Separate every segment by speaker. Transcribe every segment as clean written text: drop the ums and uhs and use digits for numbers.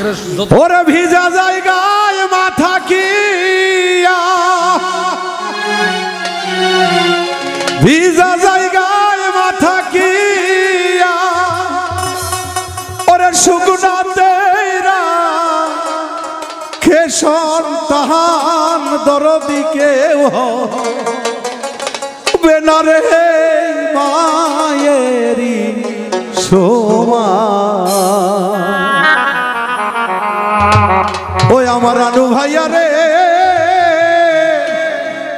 Speaker 1: ওরে ভিজা জায়গায় মাথা কিয়া, ভিজা জায়গায় মাথা কিয়া, ওরে শুকনাতে কে সন্তান দরদি কেউ বেনারে মায়েরি সোমা। ওই আমার আনু ভাইয়া রে,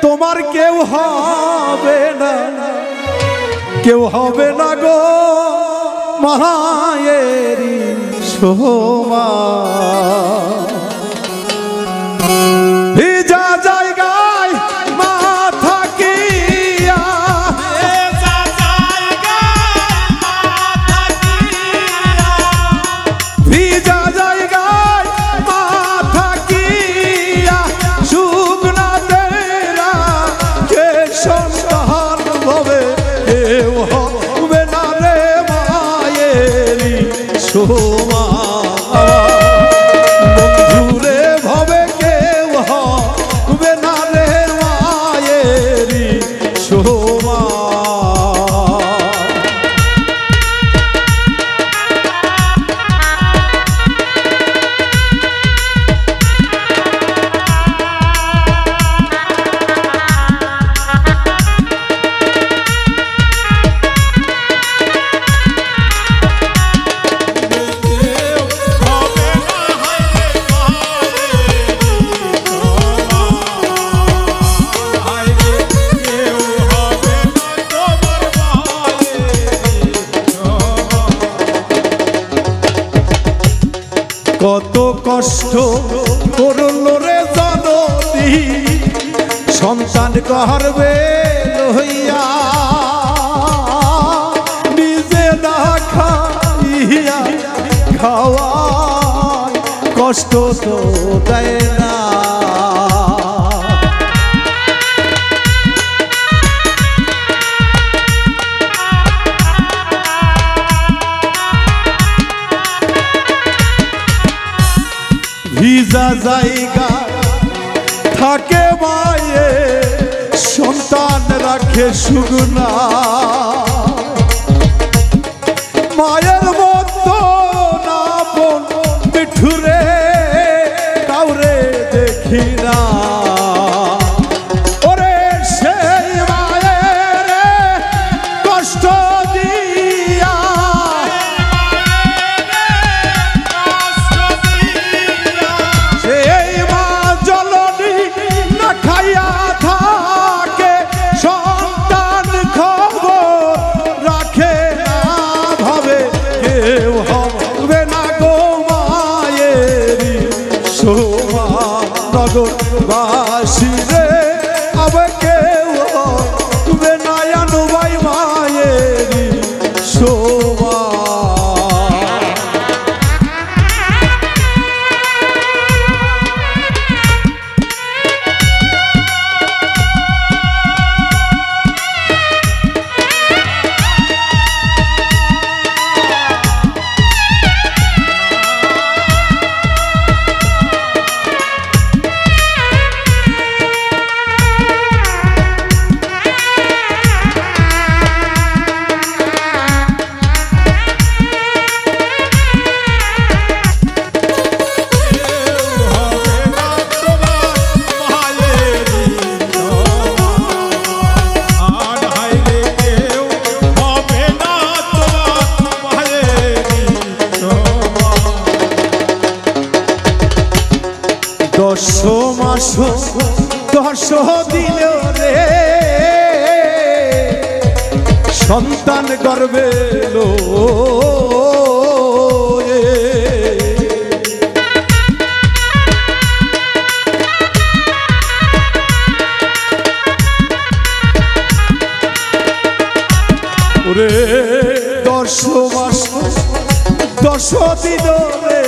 Speaker 1: তোমার কেউ হবে না, কেউ হবে না গো মায়েরি সোমা। ভিজা জায়গায় মাথা কিয়া, ভিজা জায়গায় মাথা কিয়া, ভিজা জায়গায় মাথা কিয়া, শুকনা তেরা কে সন্তান হবে কেউ হবে না রে মায়েরি সোমা। কত কষ্ট করল রে জননী সন্তান গর্ভে লইয়া, নিজে না খাইয়া খাওয়ায় কষ্ট তো দেয় না। ভিজা জায়গা থাকে মায়ে সন্তান রাখে শুকনা, মায়ের মতো না বোন মিঠুরে কাউরে দেখি না। ওরে সেই মায়ের কষ্ট দিয়া, খাইয়া থাকে সন্তান খবর রাখে না, ভাবে কেউ হবে না গো মায়েরি সোমা। নগরবাসী রে আবে কেউ হবে না আনু ভাই মায়েরি সোমা। দশ মাস 10 দিন রে সন্তান গর্ভে লয়ে, ওরে 10 মাস 10 দিন রে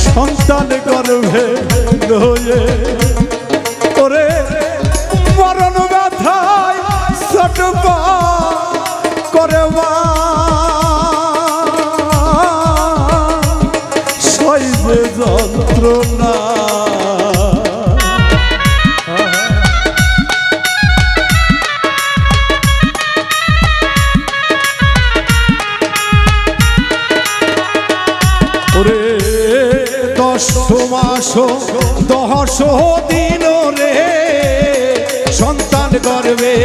Speaker 1: সন্তান গর্ভে লয়ে, ওরে মরণ ব্যথায় ছটপট করে মা যন্ত্রণা। ওরে 10 মাস 10 দিন রে সন্তান গর্ভে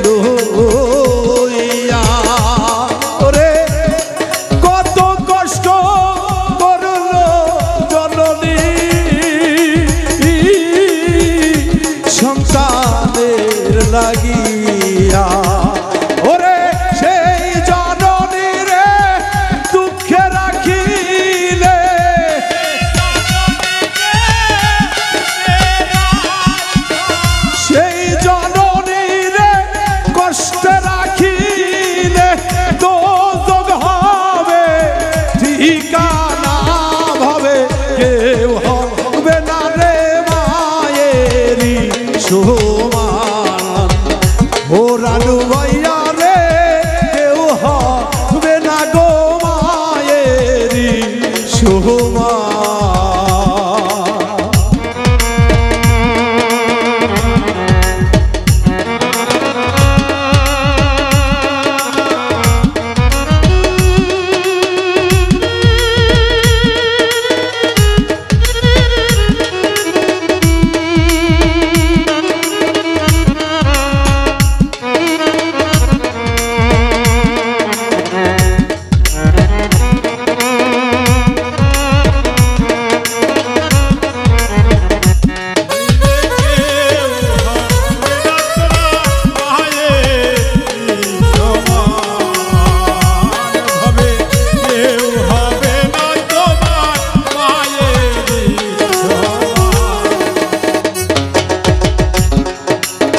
Speaker 1: লইয়া, ওরে কত কষ্ট করলো জননী সন্তানের লাগিয়া। ওরে সেই জননী রে দুঃখে রাখিলে, সেই জননী রে কষ্টে রাখিলে দোজখ হবে ঠিকানা ভাবে, কেউ হবে না রে মায়েরি সমান। ও রানু ভাইয়া রে কেউ হবে না গো মায়েরি সমান।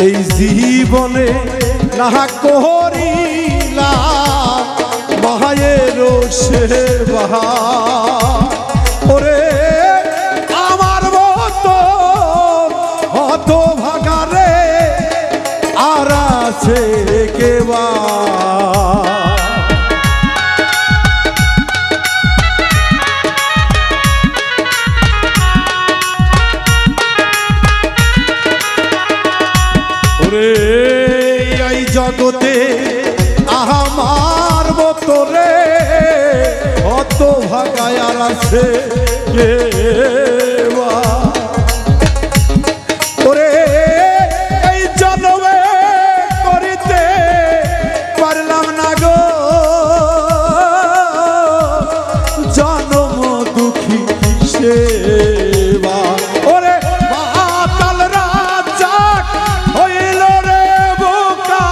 Speaker 1: এই জীবনে না করিলা মায়ের সেবা, ওরে আমার মতো হত ভাগারে আর আছে কেবা। এই জগতে আমার মতো রে অত ভাগায় আর আছে কেবা। ওরে এই জন্মে করিতে পারলাম না গো জন্ম দুঃখী সেবা। ওরে মাতাল রাজা হইল রে বোকা,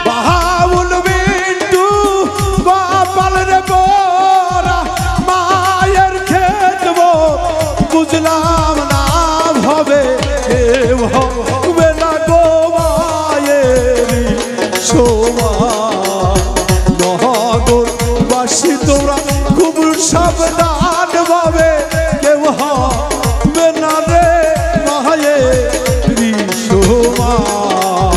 Speaker 1: বাউল বিন্দু গোপাল রে গোরা মায়ের খেতব বুঝলাম না ভাবে, কেউ হবে না গো মায়েরি সমান। নহরবাসী তোমরা খুব সাবধান ভাবে, কেউ হবে না রে মায়েরি সমান।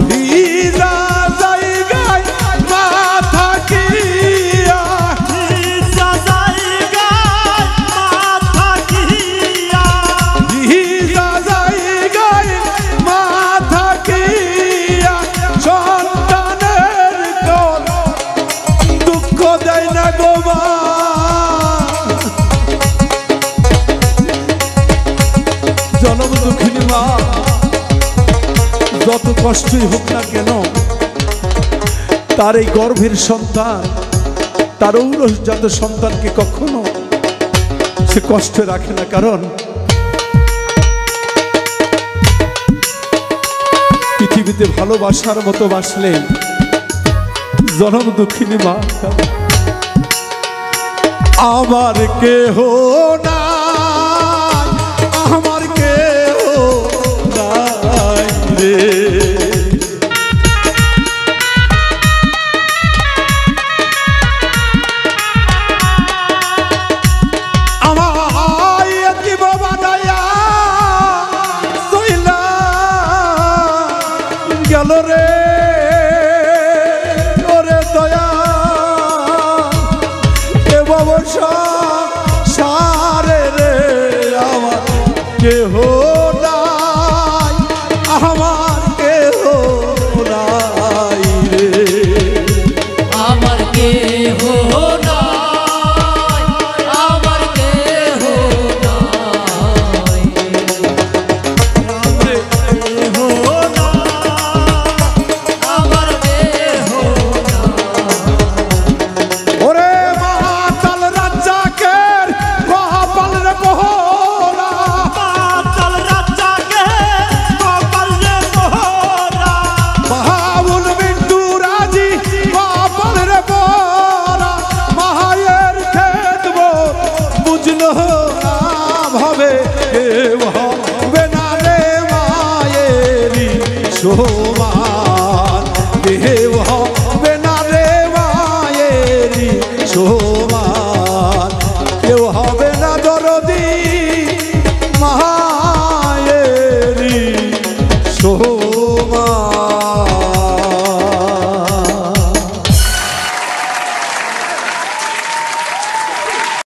Speaker 1: ভিজা জায়গায় মাথা কিয়া, ভিজা জায়গায় মাথা কিয়া, ভিজা জায়গায় মাথা কিয়া সন্তানের কোন দুঃখ দেয় না গো মা। জনম দুঃখিনী মা যত কষ্টই হোক না কেন, তার এই গর্ভের সন্তান, তার ঔরসজাত সন্তানকে কখনো সে কষ্ট রাখে না, কারণ পৃথিবীতে ভালোবাসার মতো বাসলে জনম দুঃখিনী মা। আমার কেহ না